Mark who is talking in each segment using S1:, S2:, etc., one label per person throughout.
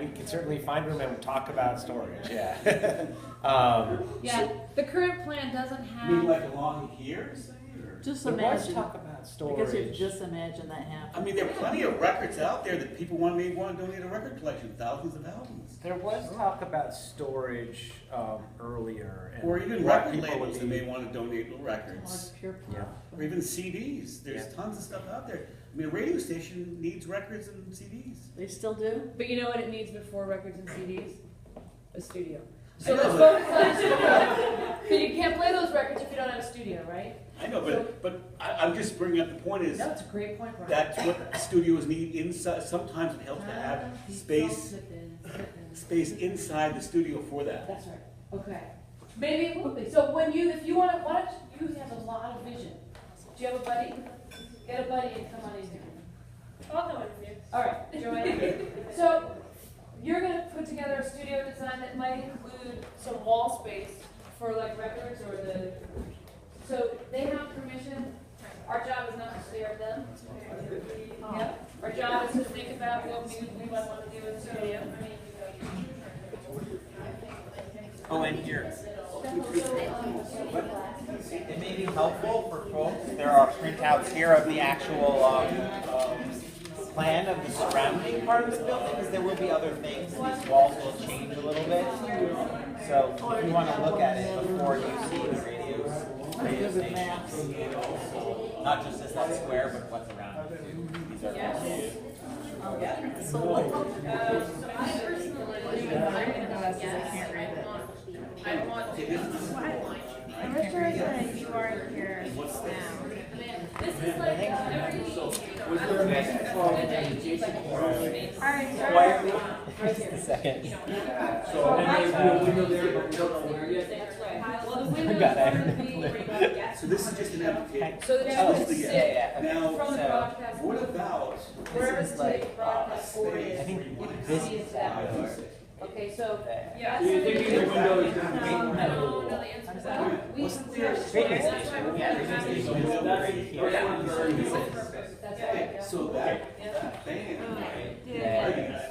S1: We can certainly find room and talk about storage, yeah.
S2: Yeah, the current plan doesn't have.
S3: You mean like along here, say, or?
S4: Just
S1: There was
S4: imagine.
S1: talk about
S4: I guess you
S1: storage.
S4: just imagine that
S3: I
S4: happening.
S3: mean, there are plenty of records out there that people may want to donate a record collection, thousands of albums.
S1: There was talk about storage earlier. And
S3: Or even
S1: what
S3: record
S1: people would
S3: labels that
S1: be-
S3: may want to donate
S4: Like
S3: records.
S4: pure
S1: Yeah.
S4: pop.
S3: Or even CDs. There's
S1: Yeah.
S3: tons of stuff out there. I mean, a radio station needs records and CDs.
S4: They still do?
S2: But you know what it needs before records and CDs? A studio.
S3: I
S2: So
S3: know,
S2: let's
S3: but-
S2: focus on a studio. Because you can't play those records if you don't have a studio, right?
S3: I know, but I'm just bringing up the point is,
S2: No, it's a great point, Brian.
S3: that's what studios need inside. Sometimes it helps to have space inside the studio for that.
S2: That's right. Okay. Maybe it will be. So when if you want to, why don't you have a lot of vision? Do you have a buddy? Get a buddy and come on in here.
S5: I'll come with you.
S2: All right, Joanne. So you're going to put together a studio design that might include some wall space for like records or the. So they have permission. Our job is not to stare at them. Yep. Our job is to think about what we might want to do in the studio.
S6: Oh, and here. It may be helpful for folks. There are printouts here of the actual plan of the surrounding part of the building, because there will be other things. These walls will change a little bit. So if you want to look at it before you see the radio station, not just as that square, but what's around it. These are
S2: So I personally, I want to.
S5: I'm sure that you are here now.
S2: This is like every.
S5: Alright,
S6: quietly.
S2: Right here.
S6: A second.
S2: So well, the windows
S6: Got it.
S2: are going to be.
S3: So this is just an application.
S2: So that
S6: Oh,
S2: you can
S6: yeah,
S2: sit
S6: yeah.
S3: Now,
S2: from the
S6: So,
S2: broadcast.
S3: what about
S2: Wherever
S6: this is
S2: the
S6: like,
S2: broadcast board is.
S6: I think
S2: you can
S6: this
S2: see
S6: is
S2: it's that.
S6: outdoor.
S2: Okay, so.
S5: Yeah.
S2: that's
S5: So
S2: something
S5: you're
S2: we-
S5: thinking the window is
S2: No,
S5: gonna be-
S2: no, the answer is that. We
S3: What's
S2: can.
S6: Radio station. Yeah, radio station is right here.
S2: That's right.
S3: so that band,
S6: Yeah.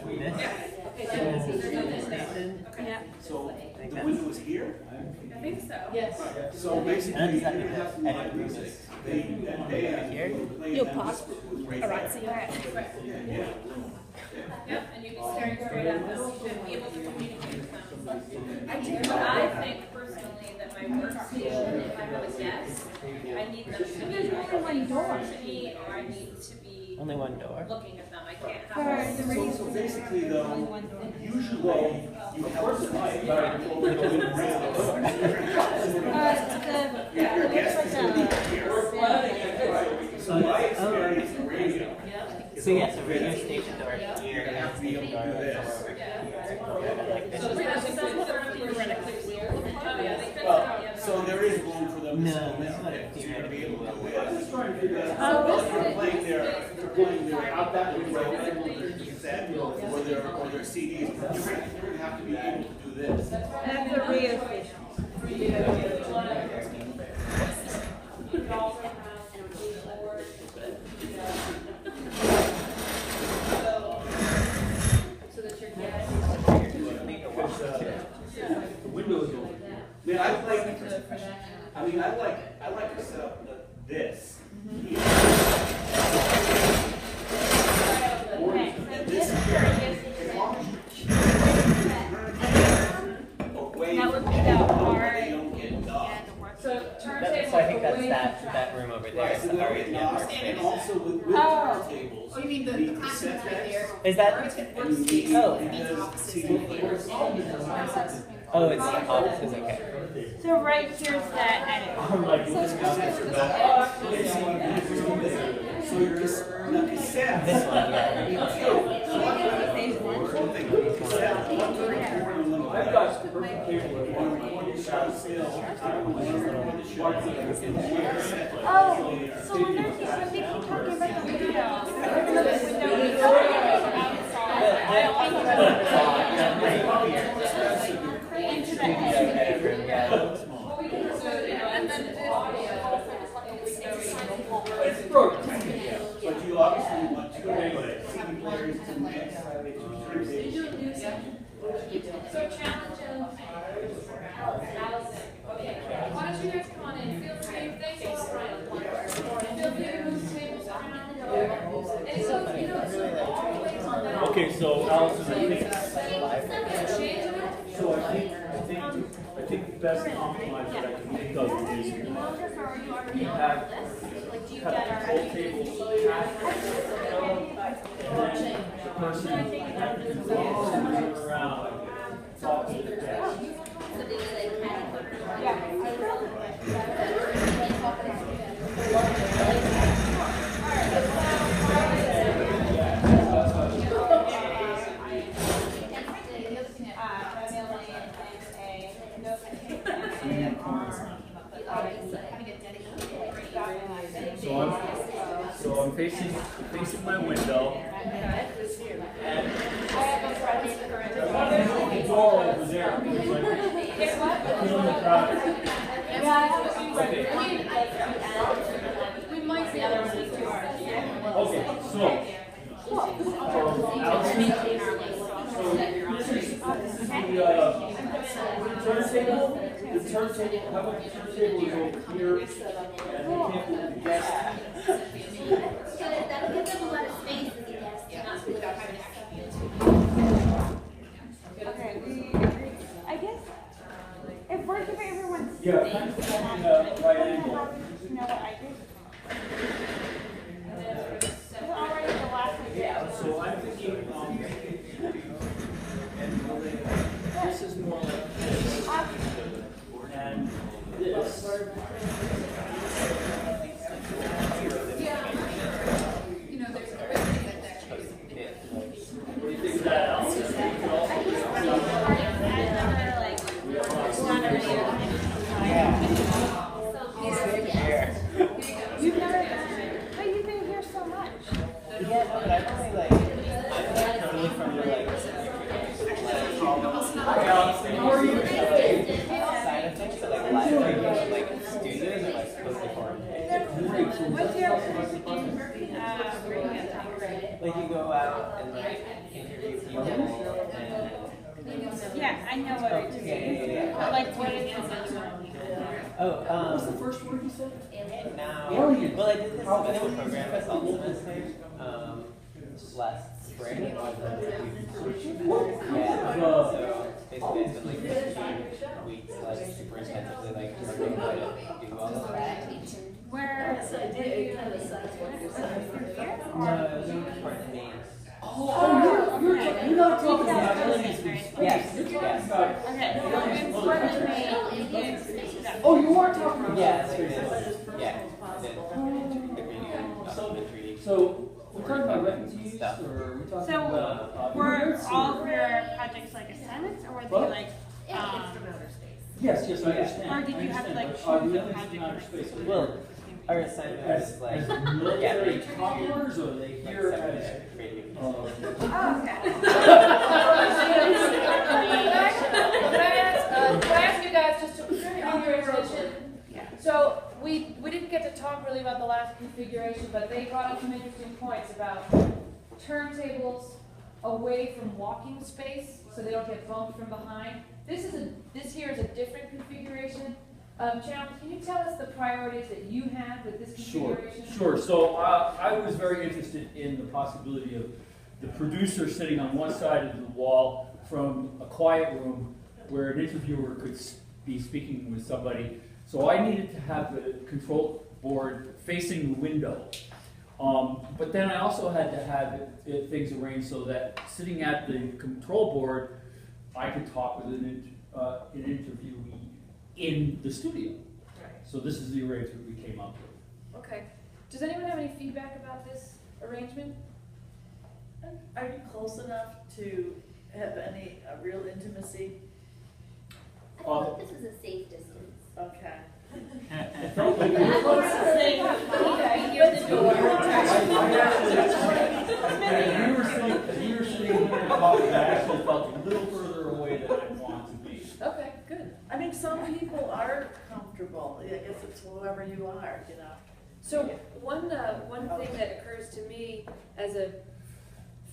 S2: Okay, so
S5: Yeah.
S3: so the window is here.
S5: I think so.
S2: yes.
S3: So basically,
S6: And
S3: you
S6: that-
S3: have some
S6: and
S3: live
S6: it
S3: music.
S6: moves.
S3: That band
S6: Here?
S3: will play
S5: You'll
S3: them
S5: pause.
S3: right
S5: Alright,
S3: there.
S5: so you're at.
S2: Yep, and you'd be staring straight at them, you should be able to communicate with them.
S5: I do.
S2: But I think personally that my workstation, if I have a guest, I need them to be
S5: There's only one door.
S2: to me, or I need to be
S6: Only one door.
S2: looking at them. I can't
S5: For
S2: have.
S5: the radio.
S3: So basically though, usually you have a
S5: The
S3: So my experience in radio,
S6: So yes, a radio station door here,
S3: you have to be able to do this.
S6: like this.
S2: So the residents are clear. Oh, yeah, they could.
S3: Well, so there is room for them to
S6: No,
S3: slow
S6: this is
S3: down.
S6: what
S3: So
S6: it
S3: you're gonna be able to do this.
S2: Oh,
S3: If they're playing their out that window, or their CDs, you're gonna have to be able to do this.
S5: That's the radio station.
S2: So that your guest.
S3: The windows open. Man, I like to set up this. Or this here. As long as you keep away
S5: That would
S3: from
S5: be
S3: any
S5: that
S3: door
S5: part.
S3: they don't get knocked.
S2: So turntable.
S6: So I think that's that room over there.
S3: Right,
S6: Is
S3: so
S6: the
S3: they don't
S6: REM
S3: get knocked, and
S6: workspace.
S3: also with
S5: Oh.
S3: turntables.
S5: Oh, you mean the
S3: need
S5: classrooms
S3: cassette
S5: right
S3: decks,
S5: there?
S6: Is that?
S3: and you need
S6: Oh.
S3: because CD players.
S6: Oh, it's the offices. Okay.
S5: So right here's that edit.
S3: So your now cassette.
S6: This one, yeah.
S3: I've got the perfect cable.
S5: Oh, so when they keep talking about the window, even though the window is outside, I also into the edge.
S3: But you obviously want to
S2: So challenge Allison. Okay, why don't you guys come on in? Feel free, thanks a lot, Brian. Feel free to move tables around. And so, you know, so always on that.
S3: Okay, so Allison, I think the best compromise that I can think of is we have control tables and then the person around talking to the desk. So I'm facing my window. And the door over there. Feeling the crowd.
S2: We might be able to do two hours.
S3: Okay, so Allison, so this is the turntable. The turntable, how about the turntable is over here, and the guest.
S4: That'll give them a lot of space as a guest, not without having to step into.
S5: Okay, I guess if we're giving everyone
S3: Yeah, kind of forming a right angle.
S5: you know what I did? Is it already the last one?
S3: Yeah, so I'm thinking, this is more like this, and this.
S2: You know, there's a way that actually.
S3: What do you think of that, Allison? You can also do
S5: You've never done it, but you've been here so much.
S6: Yeah, but I only like, I'm totally from the like, side of things, so like live radio, like studios are like supposed to form.
S5: What's your
S6: Like you go out and like interview people and
S5: yeah, I know what it is.
S6: yeah.
S5: But like what is it?
S3: What's the first word you said?
S6: Now, well, I did this semester program this all semester, last spring. Yeah, so basically it's been like 15 weeks, like super intensively, like learning how to do all of that.
S5: Where
S6: No, it was part of the main.
S3: You're not talking about
S6: Yes, yes.
S5: okay, Portland, Maine.
S3: Oh, you are talking about.
S6: Yeah, like this. Yeah. Elementary.
S3: So, we're talking about refugees, or we're talking
S5: So
S3: about?
S5: were
S3: immigrants,
S5: all
S3: or-
S5: of your projects like assignments, or were
S3: What?
S5: they like?
S3: Yes, yes, I understand.
S5: Or did
S3: I
S5: you have to,
S3: understand,
S5: like,
S3: but are
S5: choose
S3: the
S5: a
S3: others
S5: project
S3: in outer
S5: or
S3: space?
S6: Well, our assignment
S3: As
S6: was like,
S3: military toppers, or are they here as?
S6: radio.
S5: Oh, okay.
S2: Can I ask you guys just to bring your attention? So we didn't get to talk really about the last configuration, but they brought up some interesting points about turntables away from walking space, so they don't get bumped from behind. This here is a different configuration. Challenge, can you tell us the priorities that you had with this configuration?
S3: Sure. So I was very interested in the possibility of the producer sitting on one side of the wall from a quiet room where an interviewer could be speaking with somebody. So I needed to have the control board facing the window. But then I also had to have things arranged so that sitting at the control board, I could talk with an interviewee in the studio.
S2: Right.
S3: So this is the arrangement we came up with.
S2: Okay. Does anyone have any feedback about this arrangement?
S7: Are you close enough to have any real intimacy?
S4: I thought this was a safe distance.
S7: Okay.
S3: It felt like
S2: Okay. You're the door.
S3: As you were sitting here talking, I actually felt a little further away than I want to be.
S2: Okay, good.
S7: I mean, some people are comfortable. I guess it's whoever you are, you know.
S2: So one thing that occurs to me as a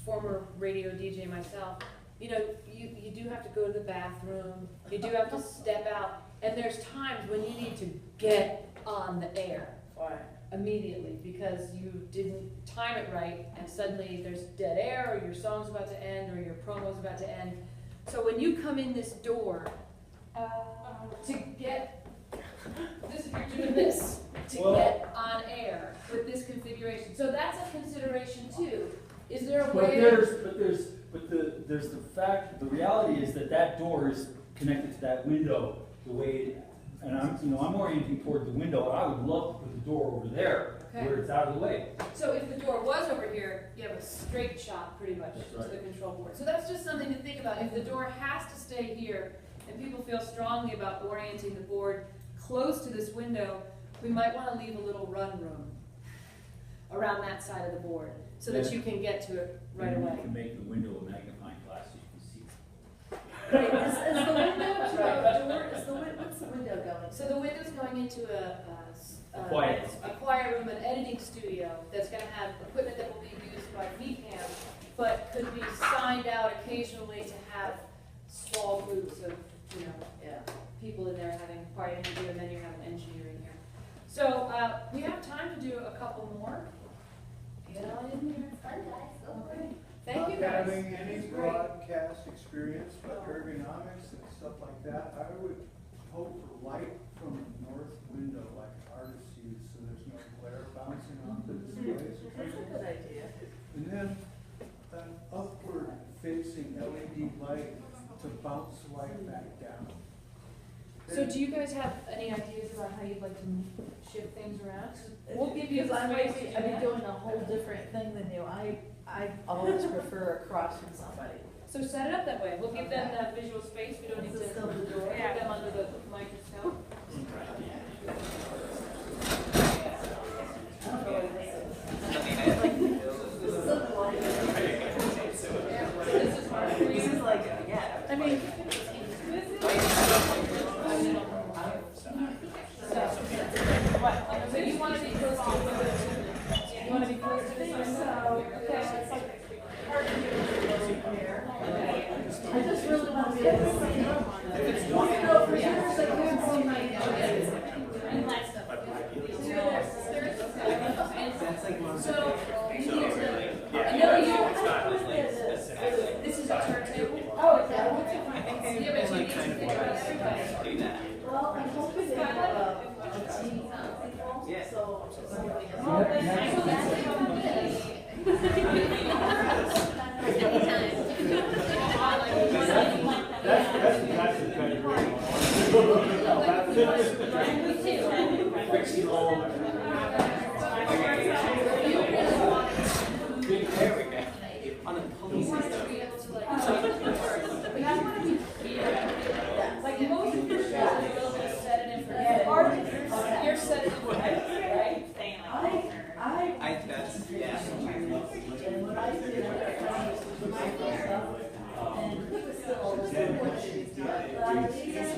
S2: former radio DJ myself you know, you do have to go to the bathroom, you do have to step out, and there's times when you need to get on the air
S7: Why?
S2: immediately because you didn't time it right, and suddenly there's dead air, or your song's about to end, or your promo's about to end. So when you come in this door, to get, this, if you're doing this, to get on air with this configuration. So that's a consideration too. Is there a
S3: But
S2: way?
S3: there's the fact, the reality is that that door is connected to that window the way, and I'm orienting toward the window. I would love to put the door over there
S2: Okay.
S3: where it's out of the way.
S2: So if the door was over here, you have a straight shot pretty much
S3: That's
S2: to
S3: right.
S2: the control board. So that's just something to think about. If the door has to stay here and people feel strongly about orienting the board close to this window, we might want to leave a little run room around that side of the board so that you can get to it right
S3: And
S2: away.
S3: we can make the window a magnifying glass so you can see it.
S7: Right, is the window to a door, what's the window going?
S2: So the window's going into a
S3: Quiet.
S2: a quiet room, an editing studio that's going to have equipment that will be used by VCAM, but could be signed out occasionally to have small groups of, you know,
S7: Yeah.
S2: people in there having a quiet interview, and then you have an engineer in here. So we have time to do a couple more. Get on in here.
S4: Fun, guys, go for it.
S2: Okay. Thank you
S8: Not
S2: guys.
S8: having any
S2: That's great.
S8: broadcast experience, but ergonomics and stuff like that, I would hope for light from the north window like artists use, so there's no glare bouncing off the displays.
S7: That's a good idea.
S8: And then an upward facing LED light to bounce light back down.
S2: So do you guys have any ideas about how you'd like to shift things around? We'll give you the
S7: Because I might
S2: space
S7: be,
S2: to
S7: I've
S2: do
S7: been
S2: that.
S7: doing a whole different thing than you. I always prefer across from somebody.
S2: So set it up that way. We'll give them that visual space. We don't need
S7: Is
S2: to
S7: it still the door?
S2: put them under the microscope. This is hard for you.
S7: This is like, yeah, I mean,
S2: So you want to be close to the window? You want to be close to the window?
S7: I just really want to be able to see them on the. You know, for years I couldn't see my nose.
S2: So, you need to, I know you, this is a turntable.
S7: Oh, is that what's in my?
S2: Yeah, but you need to think about everybody.
S7: Well, I'm hoping they have a TV, so somebody
S2: Like most of your shows, you'll just set it and forget it. You're set it and forget it, right?
S6: That's, yeah.
S7: And when I did it, I used to do my stuff, and it was still all the same. But I did that,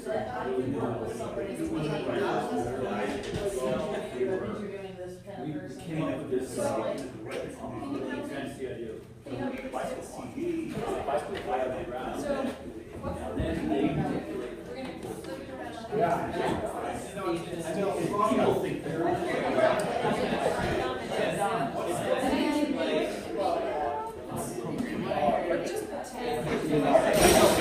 S7: that I didn't work with somebody who was like, interviewing this kind of
S3: We
S7: person.
S3: came up with this,
S7: So, like,
S3: fancy idea.
S2: So,
S3: And then they,
S2: we're gonna flip it around.
S3: people think they're.
S2: Or just pretend.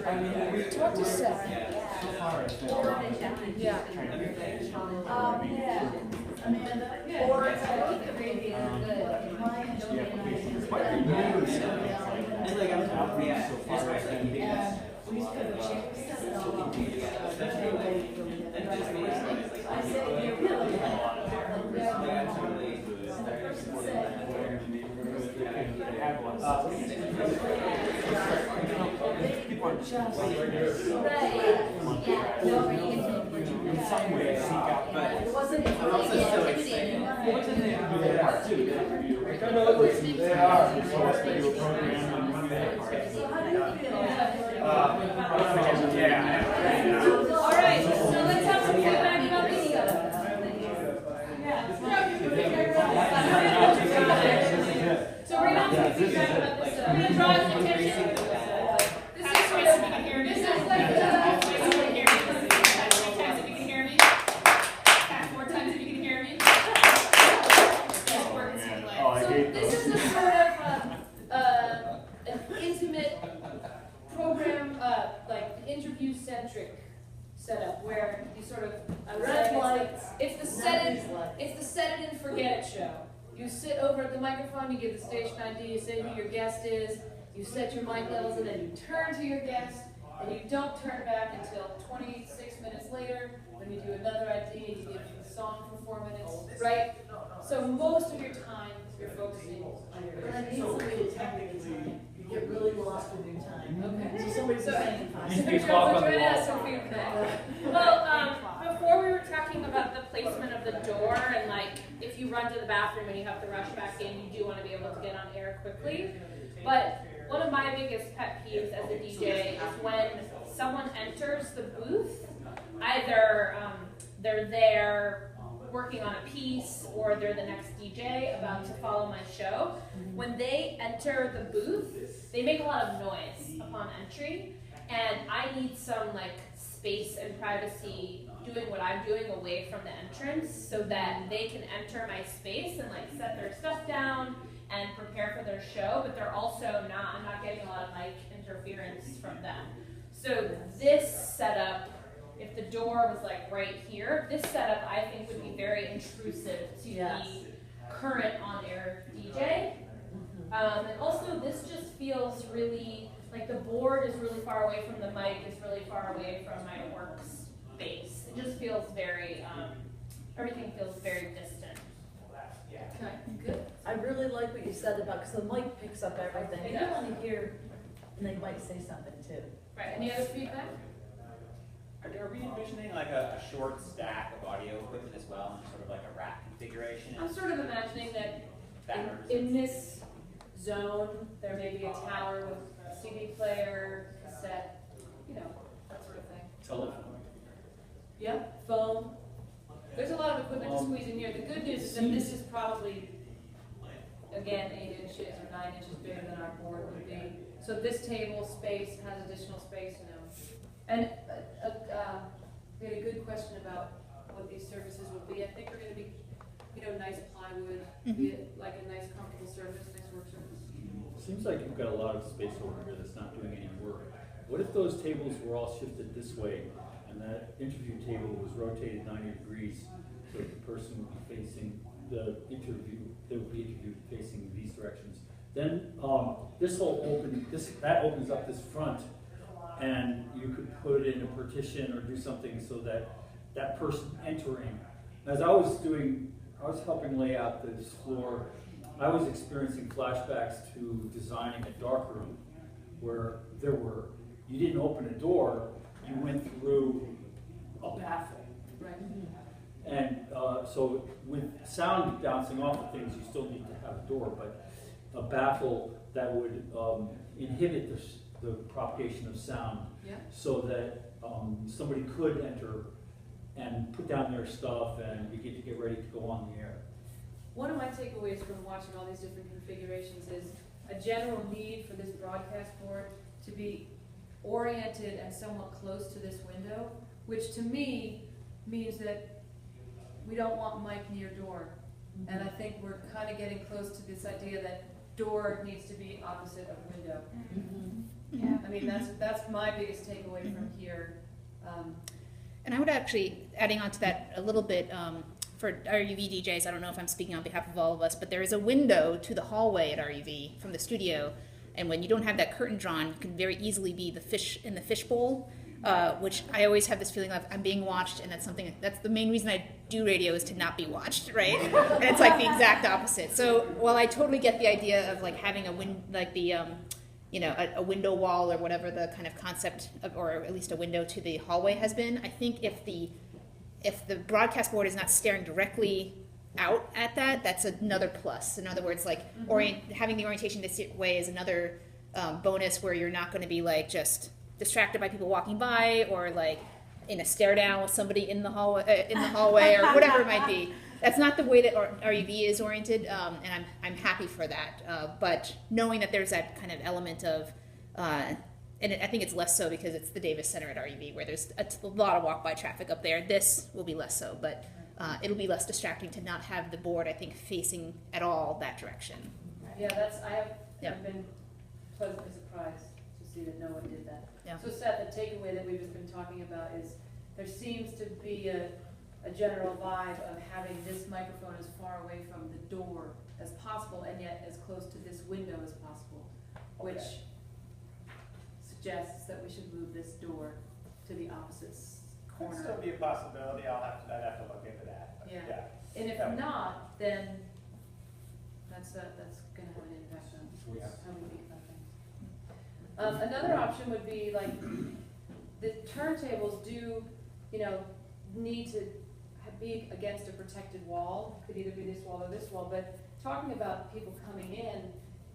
S2: Talk to Seth.
S6: So far, it's been
S2: Yeah.
S7: Yeah, Amanda, or I think the baby is good. My
S6: And like, so far, it's been
S7: we used to put the chicks and all. I said, you're really and the person said,
S1: In some ways, seek out, but
S7: it wasn't.
S6: I'm also still
S7: intimidating.
S1: what's in there? They are too.
S8: They are.
S1: You're supposed to do a program on Monday.
S7: So how do you feel?
S1: Yeah.
S2: All right, so let's have some feedback about this stuff. So we're gonna have some feedback about this stuff. I'm gonna draw some attention. This is sort of, this is like this is a sort of an intimate program, like interview-centric setup where you sort of
S7: Red lights.
S2: it's the set it and forget it show. You sit over at the microphone, you give the station ID, you say who your guest is, you set your mic levels, and then you turn to your guest, and you don't turn back until 26 minutes later when you do another ID, you give the song for 4 minutes, right? So most of your time you're focusing on your
S7: But I
S2: guest.
S7: need somebody to tell me the time. You get really lost with your time.
S2: Okay.
S7: So somebody's saying
S2: So
S7: fine.
S2: we're trying to ask some feedback.
S5: Well, before we were talking about the placement of the door and like if you run to the bathroom and you have to rush back in, you do want to be able to get on air quickly. But one of my biggest pet peeves as a DJ is when someone enters the booth, either they're there working on a piece or they're the next DJ about to follow my show. When they enter the booth, they make a lot of noise upon entry, and I need some like space and privacy doing what I'm doing away from the entrance so that they can enter my space and like set their stuff down and prepare for their show, but they're also I'm not getting a lot of mic interference from them. So this setup, if the door was like right here, this setup I think would be very intrusive to the current on-air DJ. And also this just feels really, like the board is really far away from the mic, is really far away from my workspace. It just feels very, everything feels very distant.
S2: Okay, good.
S7: I really like what you said about, because the mic picks up everything.
S2: It
S7: You
S2: does.
S7: want to hear, and they might say something too.
S2: Right, any other feedback?
S6: Are we envisioning like a short stack of audio equipment as well, and sort of like a rack configuration?
S2: I'm sort of imagining that
S6: Banners?
S2: in this zone, there may be a tower with a CD player, cassette, you know, that sort of thing.
S3: Telephone.
S2: Yeah, phone. There's a lot of equipment to squeeze in here. The good news is that this is probably, again, 8 inches or 9 inches bigger than our board would be. So this table space has additional space now. And we had a good question about what these surfaces will be. I think they're going to be, you know, nice plywood, be it like a nice comfortable surface, nice work surface.
S3: Seems like you've got a lot of space over here that's not doing any work. What if those tables were all shifted this way and that interview table was rotated 90 degrees so the person would be facing the interview, they would be interviewed facing these directions. Then this whole that opens up this front, and you could put in a partition or do something so that that person entering, as I was helping lay out this floor, I was experiencing flashbacks to designing a dark room where you didn't open a door, you went through a baffle.
S2: Right.
S3: And so with sound bouncing off of things, you still need to have a door, but a baffle that would inhibit the propagation of sound,
S2: Yeah.
S3: so that somebody could enter and put down their stuff and begin to get ready to go on the air.
S2: One of my takeaways from watching all these different configurations is a general need for this broadcast board to be oriented and somewhat close to this window, which to me means that we don't want mic near door. And I think we're kind of getting close to this idea that door needs to be opposite of window. Yeah, I mean, that's my biggest takeaway from here.
S9: And I would actually, adding on to that a little bit, for RUV DJs, I don't know if I'm speaking on behalf of all of us, but there is a window to the hallway at RUV from the studio, and when you don't have that curtain drawn, you can very easily be the fish in the fishbowl, which I always have this feeling of I'm being watched, and that's the main reason I do radio is to not be watched, right? And it's like the exact opposite. So while I totally get the idea of like having a window wall or whatever the kind of concept of, or at least a window to the hallway has been, I think if the broadcast board is not staring directly out at that, that's another plus. In other words, like having the orientation this way is another bonus where you're not going to be like just distracted by people walking by or like in a stare down with somebody in the hallway or whatever it might be. That's not the way that RUV is oriented, and I'm happy for that. But knowing that there's that kind of element of, and I think it's less so because it's the Davis Center at RUV where there's a lot of walk-by traffic up there. This will be less so, but it'll be less distracting to not have the board, I think, facing at all that direction.
S2: Yeah, I've been pleasantly surprised to see that no one did that.
S9: Yeah.
S2: So Seth, the takeaway that we've just been talking about is there seems to be a general vibe of having this microphone as far away from the door as possible and yet as close to this window as possible, which suggests that we should move this door to the opposite
S1: Could
S2: corner.
S1: still be a possibility. I'd have to look into that. But
S2: Yeah. And if not, then that's gonna have an impact on how we think about things. Another option would be like, the turntables do, need to be against a protected wall. Could either be this wall or this wall, but talking about people coming in,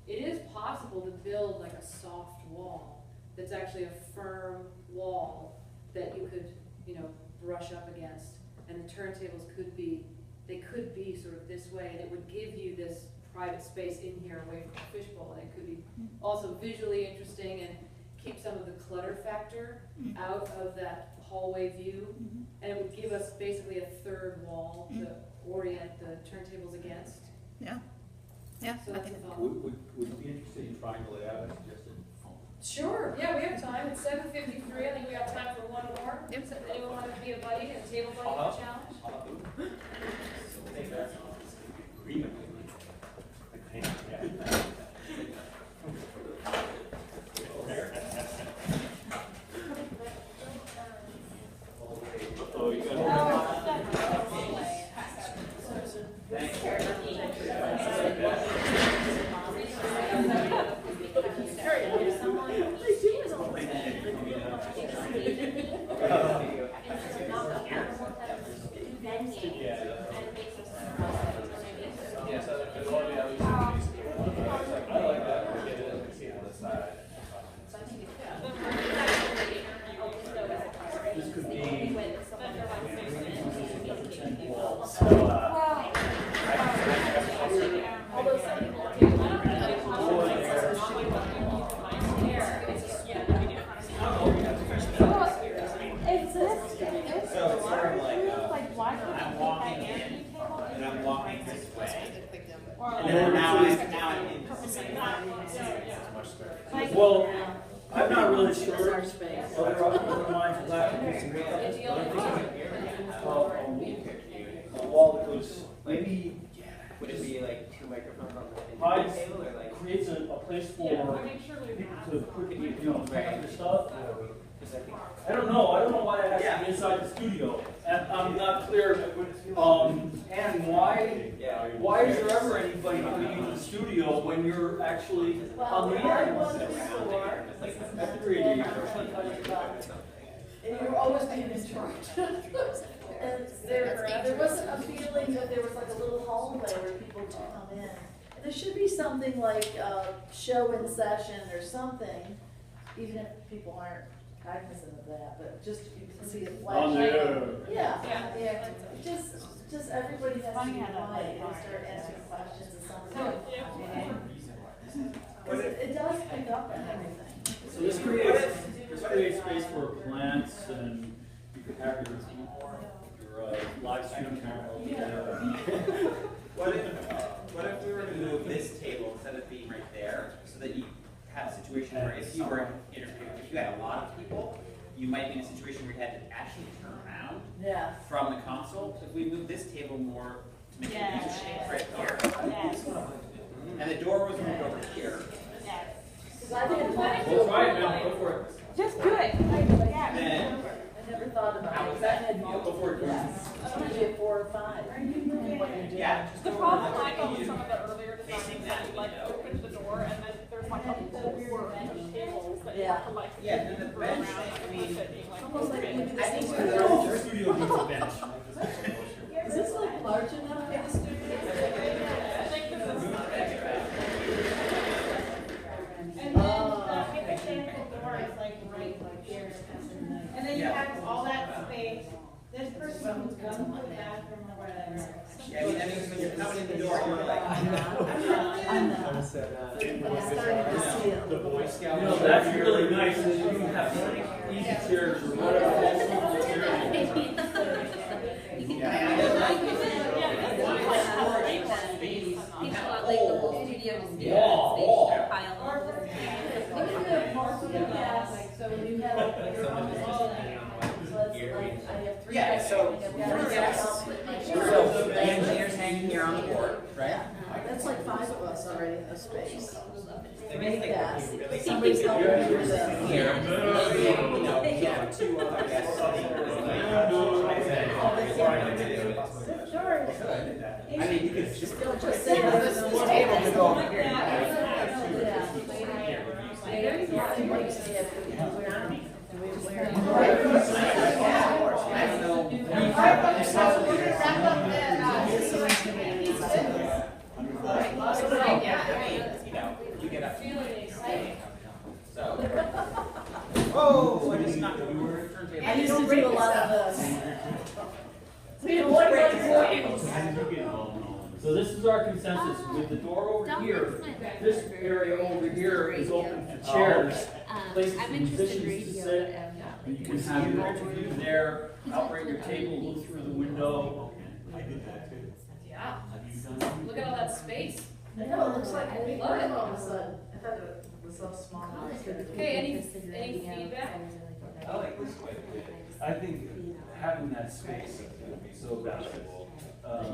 S2: it is possible to build like a soft wall that's actually a firm wall that you could, brush up against, and the turntables could be sort of this way, and it would give you this private space in here away from the fishbowl, and it could be also visually interesting and keep some of the clutter factor out of that hallway view, and it would give us basically a third wall to orient the turntables against.
S9: Yeah.
S2: So
S9: I
S2: that's a
S9: think
S2: thought.
S3: Would you be interested in trying to lay out as suggested?
S2: Sure, yeah, we have time. It's 7:53. I think we have time for one more.
S9: Yep.
S2: So anyone want to be a buddy, a table buddy for a challenge?
S3: Well, I'm not really sure. Other minds will have to do some makeup. A wall that goes maybe.
S6: Would it be like two microphones on the
S3: Hides,
S6: table or like?
S3: creates a place for people to put, pick up their stuff. I don't know why that has to be inside the studio. And I'm not clear, and why is there ever anybody putting in the studio when you're actually on the air? That's the radio.
S7: And you're always being in charge. And there wasn't a feeling that there was like a little hallway where people could come in. And there should be something like a show in session or something, even if people aren't cognizant of that, but just you can see it flashing. Yeah. Just everybody has to be quiet and start asking questions and something. Because it does pick up on everything.
S3: So this creates space for plants, and you could have your live stream camera over there.
S6: What if we were to move this table instead of being right there, so that you have a situation where if you were, if you had a lot of people, you might be in a situation where you had to actually turn around
S7: Yeah.
S6: from the console. So if we move this table more to make it a U shape right here, and the door was moved over here,
S7: I think it's
S3: We'll try it now, go for it.
S5: Just do it.
S6: then
S7: I never thought about it, 'cause I had multiple,
S3: for it.
S7: yes, usually 4 or 5.
S6: yeah, just
S5: The
S6: go
S5: problem
S6: over
S5: I
S6: like
S5: got
S6: a
S5: with
S6: U.
S5: some of the earlier designs is that you like open the door and then there's like a whole work of tables that you have to like.
S6: Yeah, and the
S5: move
S6: bench,
S5: around
S6: I
S5: and
S6: mean,
S5: sit being, like,
S7: Almost like maybe
S6: I
S7: this
S6: think
S7: is
S3: Your studio needs a bench.
S7: Is this like large enough for the studio?
S5: I think this is.
S10: And then the hypothetical door is like right here. And then you
S6: Yeah.
S10: have all that space. This person who's going to the bathroom or whatever.
S6: Yeah, I mean, that means when you're coming in the door, you're like,
S7: I'm not. I'm starting to see it.
S6: the Boy Scout.
S3: You know, that's really nice, is you can have easy chairs or whatever. Wall.
S7: So when you have three.
S6: Yeah, so,
S7: Yes.
S6: so the engineer's hanging here on the board, right?
S7: That's like 5 of us already in the space.
S6: They make
S7: Yeah.
S6: really
S7: Somebody's helping you with that.
S6: here, you know, yeah, 2 other guests sitting. I mean, you could just
S7: Don't just sit on
S6: this table to go over here.
S7: Yeah.
S6: You get up. So. Whoa, I just knocked over your turntable.
S7: I used to do a lot of this.
S3: So this is our consensus, with the door over here, this area over here is open to chairs, places for musicians to sit. You can have your interview there, operate your table, look through the window.
S2: Yeah. Look at all that space.
S7: I know, it looks like a big
S2: Love it.
S7: room all of a sudden. I thought it was so small.
S2: Okay, any feedback?
S11: I like this way. I think having that space would be so valuable.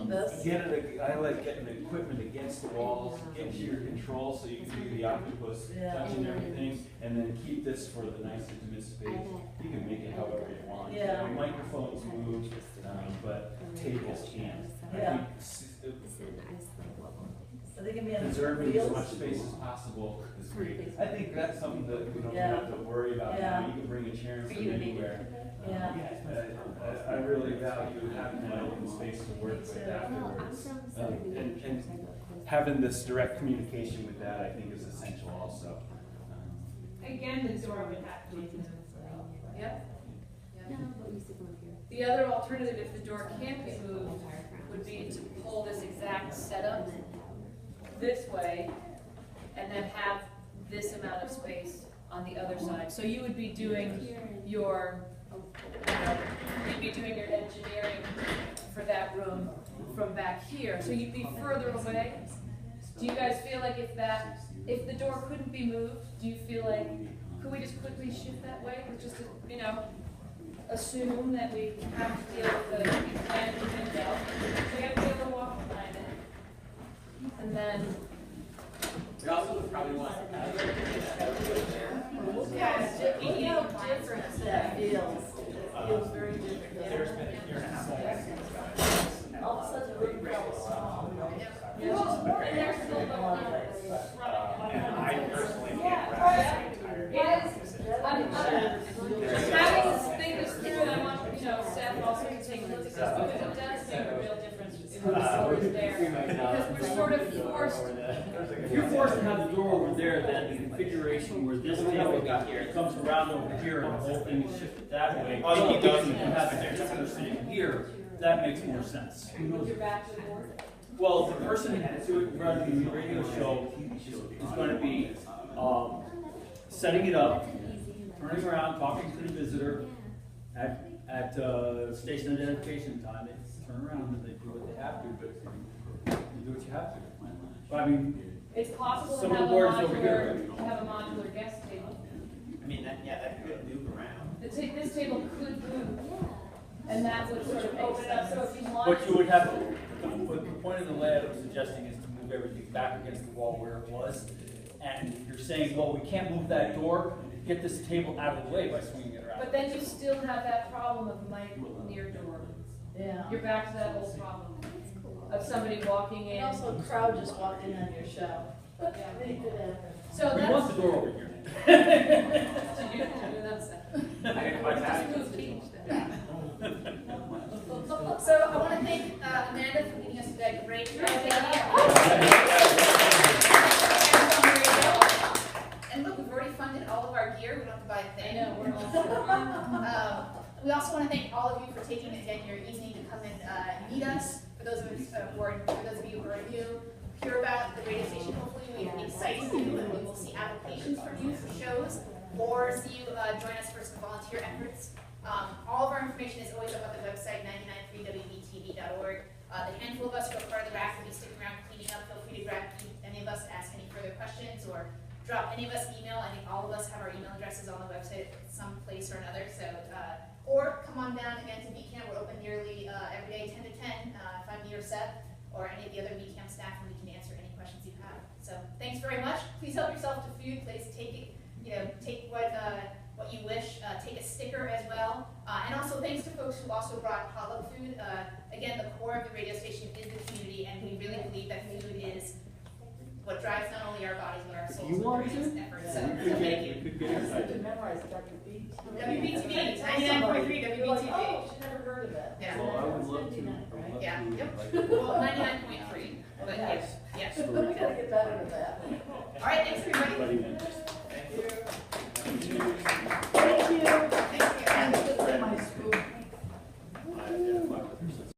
S7: This?
S11: I like getting the equipment against the walls, get to your control so you can do the octopus
S7: Yeah.
S11: touching everything, and then keep this for the nice intimate space. You can make it however you want.
S7: Yeah.
S11: Microphones move, but tables can't.
S7: Yeah.
S11: I think
S7: Are they gonna be on
S11: preserving as much
S7: wheels?
S11: space as possible is great. I think that's something that we don't
S7: Yeah.
S11: have to worry about
S7: Yeah.
S11: now. You can bring a chair from anywhere.
S7: Yeah.
S11: I really value having that open space to work with afterwards. And having this direct communication with that, I think, is essential also.
S10: Again, the door would have to be moved.
S2: Yep. The other alternative, if the door can't be moved, would be to pull this exact setup this way and then have this amount of space on the other side. So you would be doing your, you'd be doing your engineering for that room from back here. So you'd be further away. Do you guys feel like if the door couldn't be moved, do you feel like, could we just quickly shift that way? Or just, assume that we have to deal with the plan window. So you have to be able to walk behind it. And then,
S6: We also would probably want to have
S7: Look how different that feels. It feels very different.
S6: There's been a year and a half.
S7: All of a sudden, the room felt small.
S2: and there's still the
S1: And I personally can't
S2: think this through, and I want, Seth also to take a look at this, because it does make a real difference if the door is there. Because we're sort of forced,
S3: If you're forced to have the door over there, then the configuration where this table comes around over here and the whole thing is shifted that way.
S6: Oh, you keep those
S3: You have the person sitting here, that makes more sense.
S2: with your back to the board.
S3: Well, the person running the radio show is going to be setting it up, turning around, talking to the visitor at station identification time. They turn around and they do what they have to, but you do what you have to. But I mean,
S2: It's possible to
S3: Some of
S2: have
S3: the
S2: a
S3: board is over here,
S2: modular, to have a modular guest table.
S6: I mean, that could move around.
S2: This table could move, and that would sort of open it up, so if you want.
S3: What you would have, what the point of the layout I'm suggesting is to move everything back against the wall where it was. And you're saying, well, we can't move that door, get this table out of the way by swinging it around.
S2: But then you still have that problem of Mike near door.
S7: Yeah.
S2: You're back to that old problem of somebody walking in.
S7: And also a crowd just walked in on your show.
S2: Yeah.
S7: It could happen.
S2: So
S3: We
S2: that's.
S3: want the door over here.
S2: Just move the cage then.
S9: So I want to thank Amanda for leading us through that great And look, we've already funded all of our gear. We don't have to buy a thing.
S2: I know, we're all.
S9: We also want to thank all of you for taking again your evening to come and meet us. For those of you who are new, hear about the radio station. Hopefully, we excite you and we will see applications from you for shows, or see you join us for some volunteer efforts. All of our information is always up on the website, 993wbtv.org. The handful of us who are part of the RAC will be sticking around cleaning up. Feel free to grab any of us, ask any further questions, or drop any of us email. I think all of us have our email addresses on the website at some place or another. So, or come on down again to BCAM. We're open nearly every day, 10 to 10. If I'm me or Seth or any of the other BCAM staff, and we can answer any questions you have. So, thanks very much. Please help yourself to food. Please take it. Take what you wish. Take a sticker as well. And also thanks to folks who also brought potluck food. Again, the core of the radio station is the community, and we really believe that food is what drives not only our bodies but our souls.
S11: You want to?
S9: Efforts. So thank you.
S11: Could get excited.
S7: Memorize WBTV.
S9: WBTV, 99.3 WBTV.
S7: Oh, she's never heard of it.
S9: Yeah.
S11: Well, I would love to. I would love
S9: Yeah.
S11: to,
S9: Yep.
S11: like-
S9: Well, 99.3. But yes. Yes.
S7: We gotta get better at that.
S9: All right. Thanks.